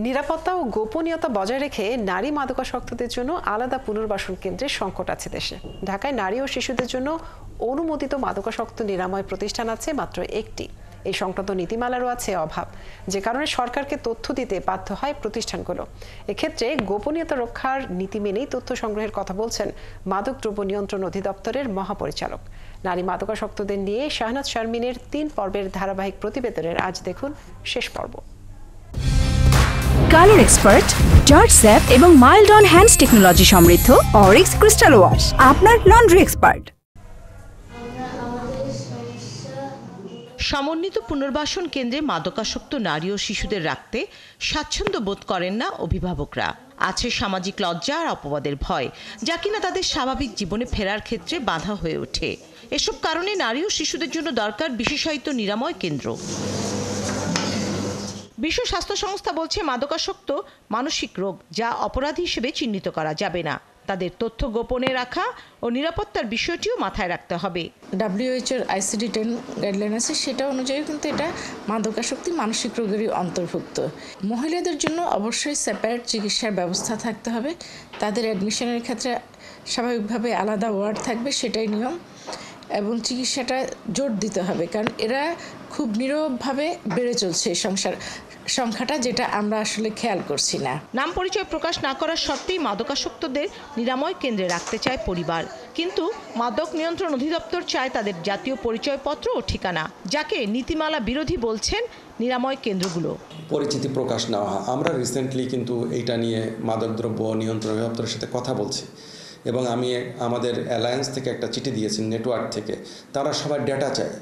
নিরাপত্তা ও গোপনীয়তা বজায় রেখে নারী মাদকাসক্তদের জন্য আলাদা পুনর্বাসন কেন্দ্রের সংকট আছে দেশে। ঢাকায় নারী ও শিশুদের জন্য অনুমোদিত মাদকাসক্ত নিরাময় প্রতিষ্ঠান আছে মাত্র একটি। এই সংক্রান্ত নীতিমালারও আছে অভাব, যে কারণে সরকারকে তথ্য দিতে বাধ্য হয় প্রতিষ্ঠানগুলো। এক্ষেত্রে গোপনীয়তা রক্ষার নীতি মেনেই তথ্য সংগ্রহের কথা বলছেন মাদক দ্রব্য নিয়ন্ত্রণ অধিদপ্তরের মহাপরিচালক। নারী মাদকাসক্তদের নিয়ে শাহনাজ শারমিনের 3 পর্বের ধারাবাহিক প্রতিবেদনের আজ দেখুন শেষ পর্ব। কালার এক্সপার্ট, জর্জ স্যাপ এবং মাইল্ড অন হ্যান্ডস টেকনোলজি সমৃদ্ধ অরিক্স ক্রিস্টাল ওয়াশ আপনার লন্ড্রি এক্সপার্ট। সমন্বিত পুনর্বাসন কেন্দ্রে মাদকাসক্ত নারী ও শিশুদের রাখতে স্বাচ্ছন্দ্য বোধ করেন না অভিভাবকরা। আছে সামাজিক লজ্জা আর অপবাদের ভয়, যা কিনা তাদের স্বাভাবিক জীবনে ফেরার ক্ষেত্রে বাধা হয়ে ওঠে। এসব কারণে নারী ও শিশুদের জন্য দরকার বিশেষায়িত নিরাময় কেন্দ্র। বিশ্ব স্বাস্থ্য সংস্থা বলছে মাদকাসক্ত মানসিক রোগ, যা অপরাধী হিসেবে চিহ্নিত করা যাবে না। তাদের তথ্য গোপনে রাখা ও নিরাপত্তার বিষয়টিও মাথায় রাখতে হবে। WHO ICD-10 গাইডলাইন আছে, সেটা অনুযায়ী কিন্তু এটা মাদকাসক্তি মানসিক রোগেরই অন্তর্ভুক্ত। মহিলাদের জন্য অবশ্যই সেপারেট চিকিৎসার ব্যবস্থা থাকতে হবে। তাদের অ্যাডমিশনের ক্ষেত্রে স্বাভাবিকভাবে আলাদা ওয়ার্ড থাকবে, সেটাই নিয়ম। এবং চিকিৎসাটা জোর দিতে হবে, কারণ এরা খুব নীরবভাবে বেড়ে চলছে সংখ্যাটা, যেটা আমরা আসলে খেয়াল করছি না। নাম পরিচয় প্রকাশ না করার সত্ত্বেই মাদকাসক্তদের নিরাময় কেন্দ্রে রাখতে চায় পরিবার, কিন্তু মাদক নিয়ন্ত্রণ অধিদপ্তর চায় তাদের জাতীয় পরিচয়পত্র ও ঠিকানা, যাকে নীতিমালা বিরোধী বলছেন নিরাময় কেন্দ্রগুলো। পরিচিতি প্রকাশ নেওয়া হয়। আমরা রিসেন্টলি কিন্তু এইটা নিয়ে মাদকদ্রব্য নিয়ন্ত্রণ অধিদপ্তরের সাথে কথা বলছি, এবং আমি আমাদের অ্যালায়েন্স থেকে একটা চিঠি দিয়েছি, নেটওয়ার্ক থেকে। তারা সবাই ডেটা চায়।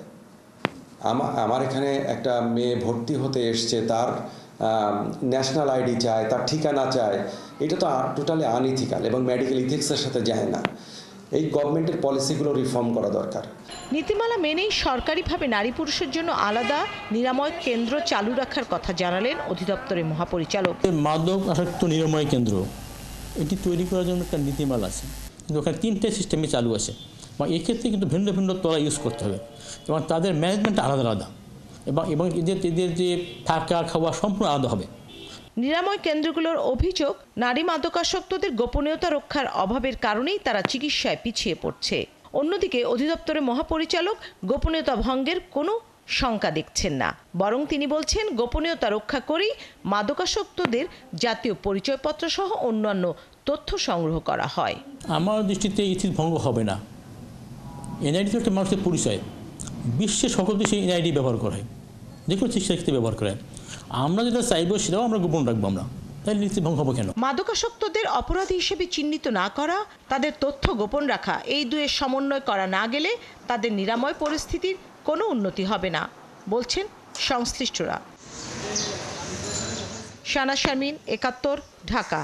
আমার এখানে একটা মেয়ে ভর্তি হতে এসছে, তার ন্যাশনাল আইডি চায়, তার ঠিকানা চায়। এটা তো টোটালি আনইথিক্যাল এবং মেডিকেল ইথিক্সের সাথে যায় না। এই গভর্নমেন্টের পলিসিগুলো রিফর্ম করা দরকার। নীতিমালা মেনেই সরকারিভাবে নারী পুরুষের জন্য আলাদা নিরাময় কেন্দ্র চালু রাখার কথা জানালেন অধিদপ্তরের মহাপরিচালক। মাদক আসক্ত নিরাময় কেন্দ্র এটি তৈরি করার জন্য একটা নীতিমালা আছে, কিন্তু ওখানে 3টে সিস্টেমে চালু আছে, এবং এক্ষেত্রে কিন্তু ভিন্ন ভিন্ন তলা ইউজ করতে হবে, এবং তাদের ম্যানেজমেন্ট আলাদা আলাদা, এবং এদের যে থাকা খাওয়া সম্পূর্ণ আলাদা হবে। নিরাময় কেন্দ্রগুলোর অভিযোগ, নারী মাদকাসক্তদের গোপনীয়তা রক্ষার অভাবের কারণেই তারা চিকিৎসায় পিছিয়ে পড়ছে। অন্যদিকে অধিদপ্তরের মহাপরিচালক গোপনীয়তা ভঙ্গের কোনো শঙ্কা দেখছেন না, বরং তিনি বলছেন গোপনীয়তা রক্ষা করেই মাদকাসক্তদের জাতীয় পরিচয়পত্র সহ অন্যান্য তথ্য সংগ্রহ করা হয়। আমার দৃষ্টিতে ইথিস ভঙ্গ হবে না। এনআইডি তো একটা মানুষের পরিচয়, বিশ্বের সকল দেশে এনআইডি ব্যবহার করা হয়, যে কোনো চিকিৎসা ক্ষেত্রে ব্যবহার করা হয়। আমরা যেটা চাইবো সেটাও আমরা গোপন রাখবো, আমরা তাই নীতি ভঙ্গ হবে কেন? মাদকাসক্তদের অপরাধী হিসেবে চিহ্নিত না করা, তাদের তথ্য গোপন রাখা, এই দুয়ের সমন্বয় করা না গেলে তাদের নিরাময় পরিস্থিতির কোনো উন্নতি হবে না বলছেন সংশ্লিষ্টরা। শাহনাজ শারমিন, ৭১, ঢাকা।